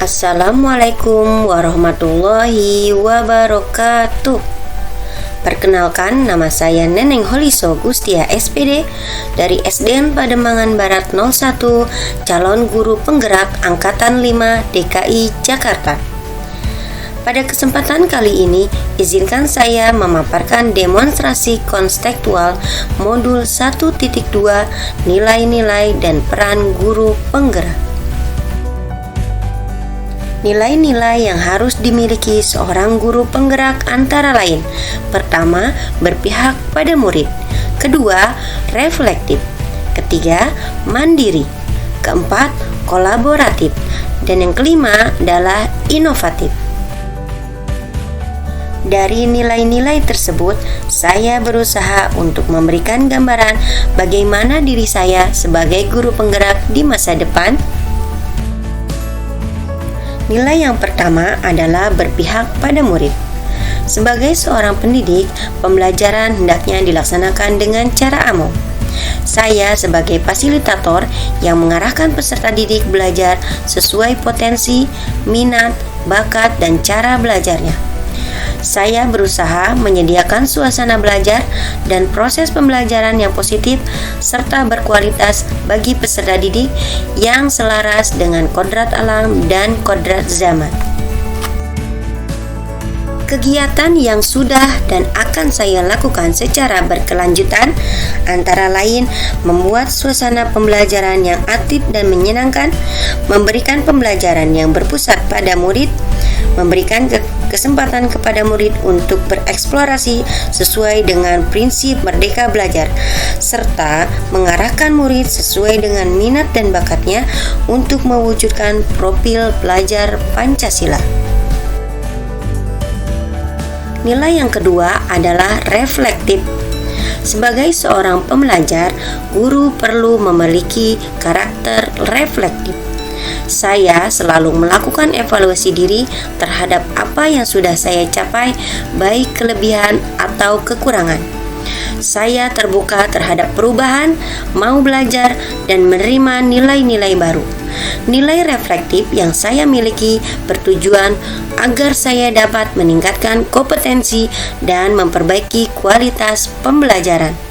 Assalamualaikum warahmatullahi wabarakatuh. Perkenalkan, nama saya Neneng Holiso Gustia SPD dari SDN Pademangan Barat 01, calon guru penggerak Angkatan 5 DKI Jakarta. Pada kesempatan kali ini, izinkan saya memaparkan demonstrasi konstekstual modul 1.2 nilai-nilai dan peran guru penggerak. Nilai-nilai yang harus dimiliki seorang guru penggerak antara lain: pertama, berpihak pada murid; kedua, reflektif; ketiga, mandiri; keempat, kolaboratif; dan yang kelima adalah inovatif. Dari nilai-nilai tersebut, saya berusaha untuk memberikan gambaran bagaimana diri saya sebagai guru penggerak di masa depan. Nilai yang pertama adalah berpihak pada murid. Sebagai seorang pendidik, pembelajaran hendaknya dilaksanakan dengan cara AMO. Saya sebagai fasilitator yang mengarahkan peserta didik belajar sesuai potensi, minat, bakat, dan cara belajarnya. Saya berusaha menyediakan suasana belajar dan proses pembelajaran yang positif serta berkualitas bagi peserta didik yang selaras dengan kodrat alam dan kodrat zaman. Kegiatan yang sudah dan akan saya lakukan secara berkelanjutan antara lain membuat suasana pembelajaran yang aktif dan menyenangkan, memberikan pembelajaran yang berpusat pada murid, memberikan kesempatan kepada murid untuk bereksplorasi sesuai dengan prinsip merdeka belajar, serta mengarahkan murid sesuai dengan minat dan bakatnya untuk mewujudkan profil pelajar Pancasila. Nilai yang kedua adalah reflektif. Sebagai seorang pembelajar, guru perlu memiliki karakter reflektif. Saya selalu melakukan evaluasi diri terhadap apa yang sudah saya capai, baik kelebihan atau kekurangan. Saya terbuka terhadap perubahan, mau belajar, dan menerima nilai-nilai baru. Nilai reflektif yang saya miliki bertujuan agar saya dapat meningkatkan kompetensi dan memperbaiki kualitas pembelajaran.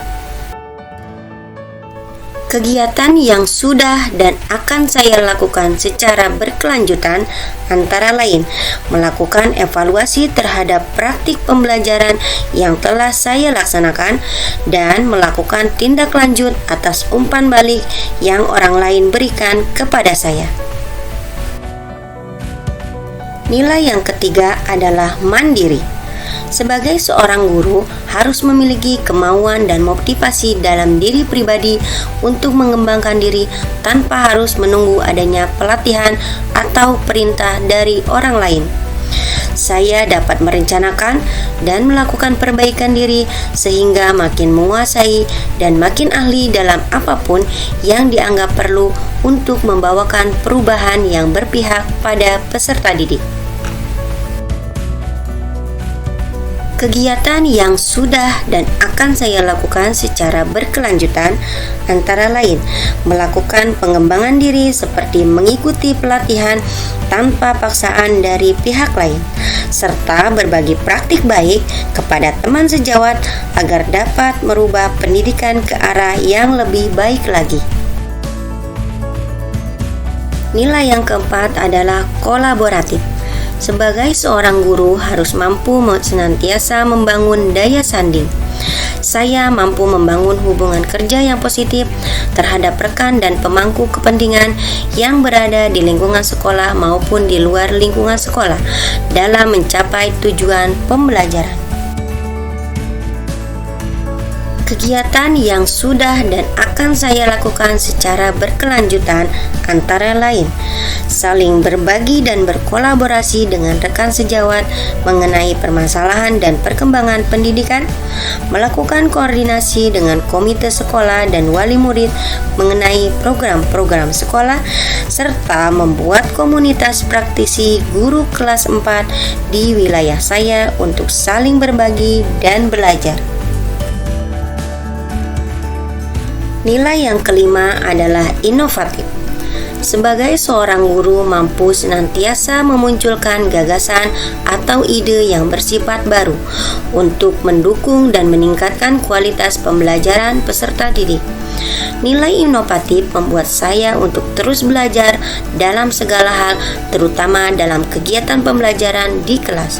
Kegiatan yang sudah dan akan saya lakukan secara berkelanjutan antara lain melakukan evaluasi terhadap praktik pembelajaran yang telah saya laksanakan dan melakukan tindak lanjut atas umpan balik yang orang lain berikan kepada saya. Nilai yang ketiga adalah mandiri. Sebagai seorang guru harus memiliki kemauan dan motivasi dalam diri pribadi untuk mengembangkan diri tanpa harus menunggu adanya pelatihan atau perintah dari orang lain. Saya dapat merencanakan dan melakukan perbaikan diri sehingga makin menguasai dan makin ahli dalam apapun yang dianggap perlu untuk membawakan perubahan yang berpihak pada peserta didik. Kegiatan yang sudah dan akan saya lakukan secara berkelanjutan antara lain melakukan pengembangan diri seperti mengikuti pelatihan tanpa paksaan dari pihak lain, serta berbagi praktik baik kepada teman sejawat agar dapat merubah pendidikan ke arah yang lebih baik lagi. Nilai yang keempat adalah kolaboratif. Sebagai seorang guru harus mampu senantiasa membangun daya sanding. Saya mampu membangun hubungan kerja yang positif terhadap rekan dan pemangku kepentingan yang berada di lingkungan sekolah maupun di luar lingkungan sekolah dalam mencapai tujuan pembelajaran. Kegiatan yang sudah dan akan saya lakukan secara berkelanjutan antara lain saling berbagi dan berkolaborasi dengan rekan sejawat mengenai permasalahan dan perkembangan pendidikan, melakukan koordinasi dengan komite sekolah dan wali murid mengenai program-program sekolah, serta membuat komunitas praktisi guru kelas 4 di wilayah saya untuk saling berbagi dan belajar. Nilai yang kelima adalah inovatif. Sebagai seorang guru mampu senantiasa memunculkan gagasan atau ide yang bersifat baru untuk mendukung dan meningkatkan kualitas pembelajaran peserta didik. Nilai inovatif membuat saya untuk terus belajar dalam segala hal, terutama dalam kegiatan pembelajaran di kelas.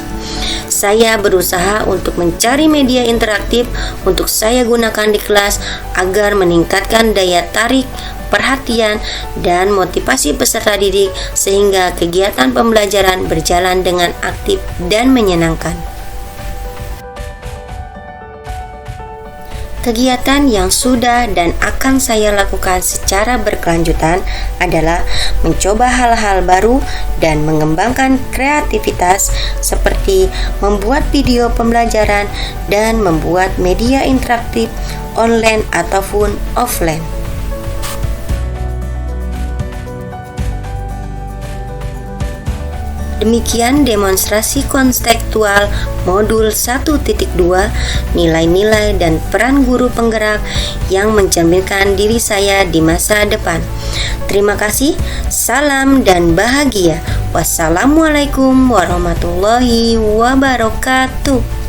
Saya berusaha untuk mencari media interaktif untuk saya gunakan di kelas agar meningkatkan daya tarik, perhatian, dan motivasi peserta didik sehingga kegiatan pembelajaran berjalan dengan aktif dan menyenangkan. Kegiatan yang sudah dan akan saya lakukan secara berkelanjutan adalah mencoba hal-hal baru dan mengembangkan kreativitas seperti membuat video pembelajaran dan membuat media interaktif online ataupun offline. Demikian demonstrasi konseptual modul 1.2 nilai-nilai dan peran guru penggerak yang mencerminkan diri saya di masa depan. Terima kasih, salam dan bahagia. Wassalamualaikum warahmatullahi wabarakatuh.